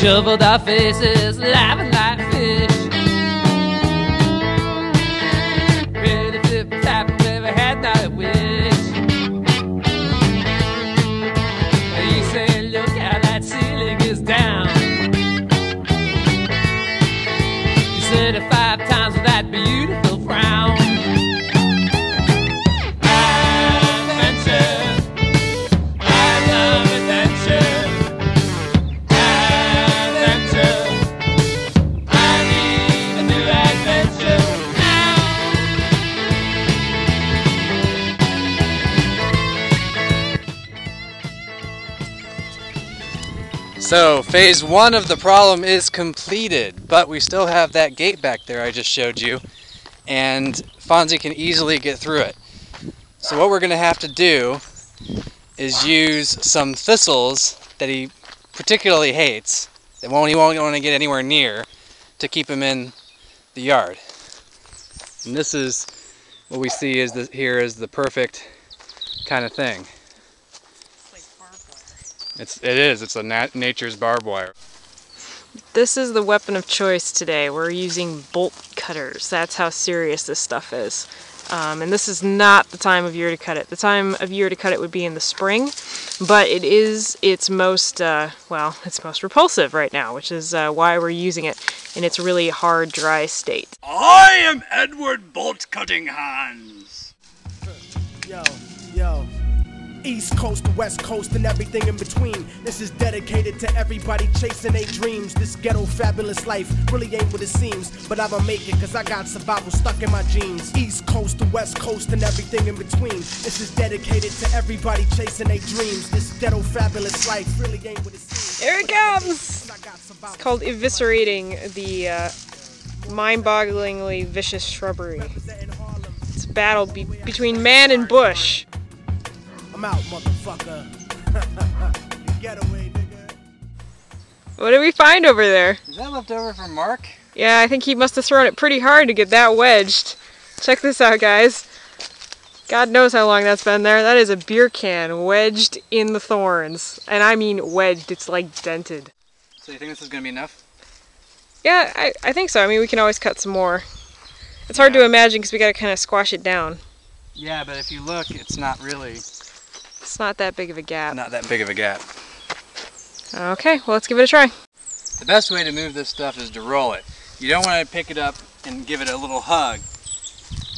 shoveled our faces, laughing like fish. Ready to flip the tap if ever had not a wish. You say, look how that ceiling is down. You said it 5 times with that beautiful frown. So phase 1 of the problem is completed, but we still have that gate back there I just showed you, and Fonzie can easily get through it. So what we're going to have to do is use some thistles that he particularly hates, that he won't want to get anywhere near, to keep him in the yard. And this is what we see is here is the perfect kind of thing. It is. It's a nature's barbed wire. This is the weapon of choice today. We're using bolt cutters. That's how serious this stuff is. And this is not the time of year to cut it. The time of year to cut it would be in the spring, but it is its most, well, it's most repulsive right now, which is why we're using it in its really hard, dry state. I am Edward Bolt Cutting Hands. Yo. East Coast to West Coast and everything in between. This is dedicated to everybody chasing their dreams. This ghetto fabulous life really ain't what it seems, but I'ma make it cause I got survival stuck in my genes. East Coast to West Coast and everything in between. This is dedicated to everybody chasing their dreams. This ghetto fabulous life really ain't what it seems. Here it comes! It's called eviscerating the mind-bogglingly vicious shrubbery. It's a battle between man and bush. I'm out, motherfucker. Getaway, nigga. What did we find over there? Is that left over from Mark? Yeah, I think he must have thrown it pretty hard to get that wedged. Check this out, guys. God knows how long that's been there. That is a beer can wedged in the thorns. And I mean wedged, it's like dented. So you think this is going to be enough? Yeah, I think so. I mean, we can always cut some more. It's hard to imagine because we got to kind of squash it down. Yeah, but if you look, it's not really... It's not that big of a gap. Not that big of a gap. Okay, well, let's give it a try. The best way to move this stuff is to roll it. You don't want to pick it up and give it a little hug.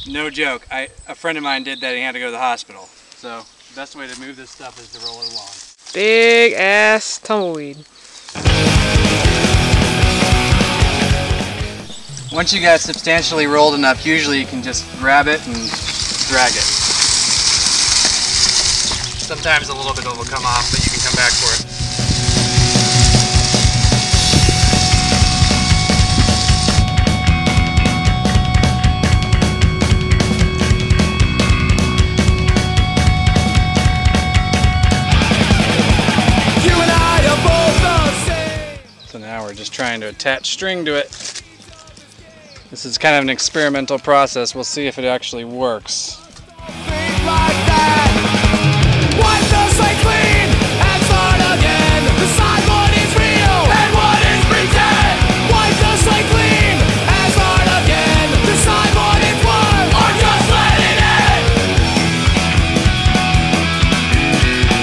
No joke. A friend of mine did that and he had to go to the hospital. So the best way to move this stuff is to roll it along. Big ass tumbleweed. Once you got it substantially rolled enough, usually you can just grab it and drag it. Sometimes a little bit will come off, but you can come back for it. You and I are both the same. So now we're just trying to attach string to it. This is kind of an experimental process. We'll see if it actually works. Wipe the slate clean and start again. Decide what is real and what is pretend. Wipe the slate clean and start again. Decide what is worth or just let it end.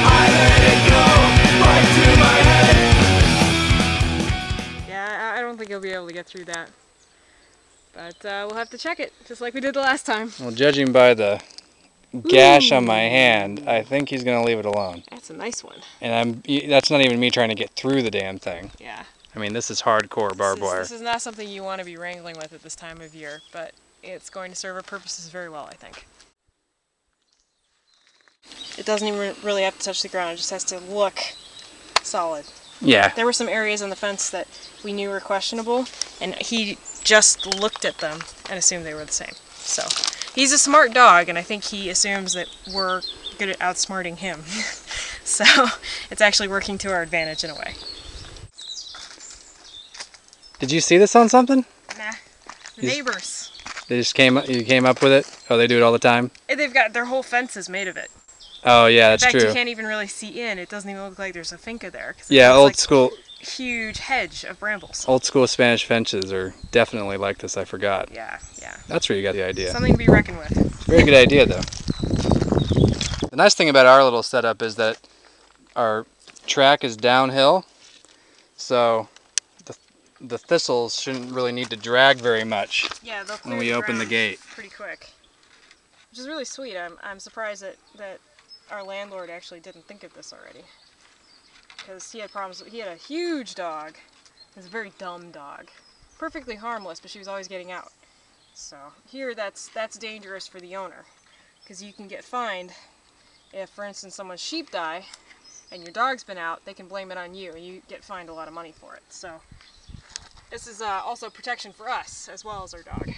I let it go right to my head. Yeah, I don't think he'll be able to get through that. But we'll have to check it, just like we did the last time. Well, judging by the gash on my hand, I think he's going to leave it alone. That's a nice one. And that's not even me trying to get through the damn thing. Yeah. I mean, this is hardcore barbed wire. This is not something you want to be wrangling with at this time of year, but it's going to serve our purposes very well, I think. It doesn't even really have to touch the ground, it just has to look solid. Yeah. There were some areas on the fence that we knew were questionable, and he just looked at them and assumed they were the same. So, he's a smart dog, and I think he assumes that we're good at outsmarting him. So, it's actually working to our advantage in a way. Did you see this on something? Nah. The neighbors. They just you came up with it? Oh, they do it all the time? They've got their whole fence is made of it. Oh yeah, that's true. In fact, true. you can't even really see in. It doesn't even look like there's a finca there. Yeah, old school huge hedge of brambles. Old school Spanish fences are definitely like this, I forgot. Yeah, yeah. That's where you got the idea. Something to be reckoned with. Very good idea though. The nice thing about our little setup is that our track is downhill, so the thistles shouldn't really need to drag very much. Yeah, they'll clear when we open the gate. Pretty quick. Which is really sweet. I'm surprised that our landlord actually didn't think of this already. Because he had problems. He had a huge dog. It was a very dumb dog. Perfectly harmless, but she was always getting out. So here that's dangerous for the owner. Because you can get fined if, for instance, someone's sheep die and your dog's been out, they can blame it on you and you get fined a lot of money for it. So this is also protection for us as well as our dog.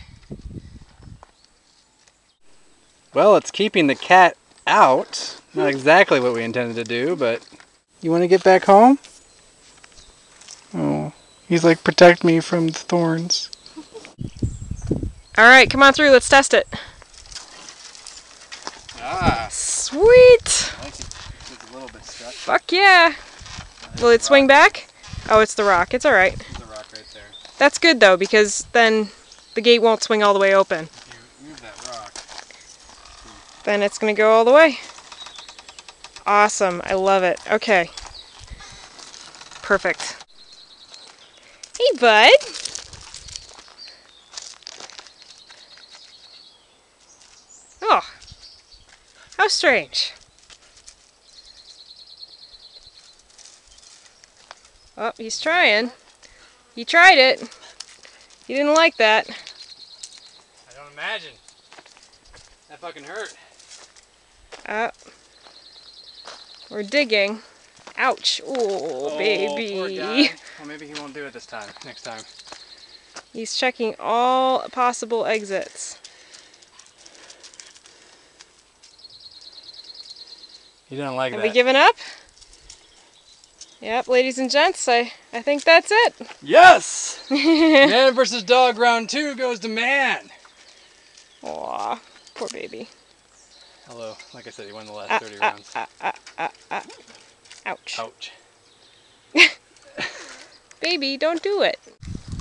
Well, it's keeping the cat out. Not exactly what we intended to do, but you want to get back home? Oh, he's like, protect me from the thorns. All right, come on through. Let's test it. Ah, Sweet. I like it. It's a little bit stuck. Fuck yeah. Will it swing back? Oh, it's the rock. It's all right. There's a rock right there. That's good though, because then the gate won't swing all the way open. If you move that rock. Then it's gonna go all the way. Awesome. I love it. Okay. Perfect. Hey, bud. Oh, how strange. Oh, he's trying. He tried it. He didn't like that. I don't imagine. That fucking hurt. We're digging. Ouch. Oh, baby. Poor guy. Well, maybe he won't do it this time. Next time. He's checking all possible exits. He didn't like Have that. we given up? Yep, ladies and gents, I think that's it. Yes! Man versus dog round 2 goes to man. Aw, poor baby. Hello. Like I said, he won the last 30 rounds. Ouch. Ouch. Baby, don't do it.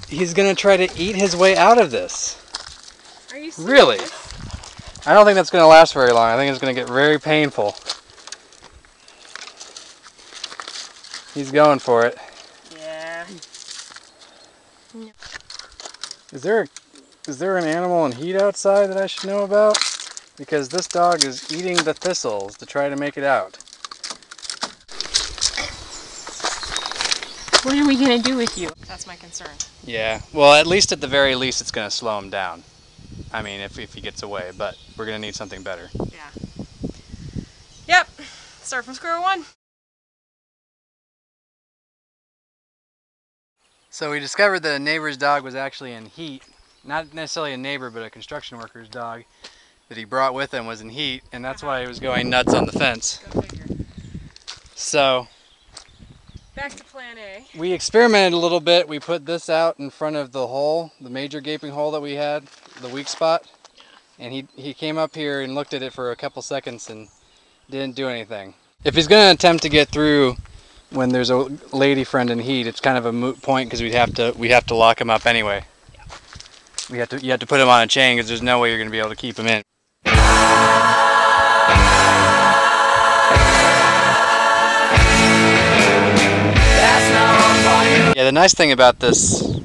He's gonna try to eat his way out of this. Are you serious? Really? I don't think that's gonna last very long. I think it's gonna get very painful. He's going for it. Yeah. Is there an animal in heat outside that I should know about? Because this dog is eating the thistles to try to make it out. What are we gonna do with you? That's my concern. Yeah, well, at least at the very least it's gonna slow him down. I mean, if he gets away, but we're gonna need something better. Yeah. Yep. Start from square one. So we discovered that a neighbor's dog was actually in heat. Not necessarily a neighbor, but a construction worker's dog that he brought with him was in heat, and that's why he was going nuts on the fence. Go figure. So Back to plan A. we experimented a little bit. We put this out in front of the hole, the major gaping hole that we had, the weak spot. And he came up here and looked at it for a couple seconds and didn't do anything. If he's going to attempt to get through when there's a lady friend in heat, it's kind of a moot point because we have to lock him up anyway. Yeah. You have to put him on a chain because there's no way you're going to be able to keep him in. Yeah, the nice thing about this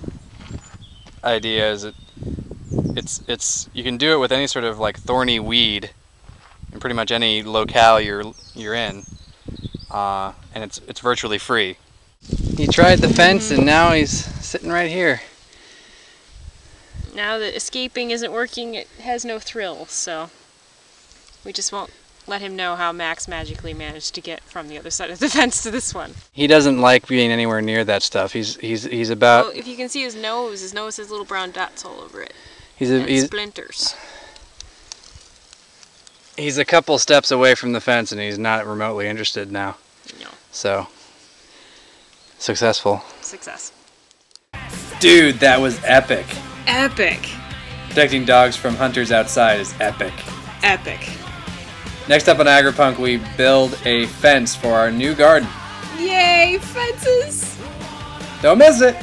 idea is it's you can do it with any sort of like thorny weed in pretty much any locale you're in, and it's virtually free. He tried the fence and now he's sitting right here. Now that escaping isn't working, it has no thrill, so we just won't let him know how Max magically managed to get from the other side of the fence to this one. He doesn't like being anywhere near that stuff. He's about. Well, if you can see his nose has little brown dots all over it. He's splinters. He's a couple steps away from the fence and he's not remotely interested now. No. So successful. Success. Dude, that was epic. Epic. Protecting dogs from hunters outside is epic. Epic. Next up on Agri-Punk, we build a fence for our new garden. Yay, fences! Don't miss it!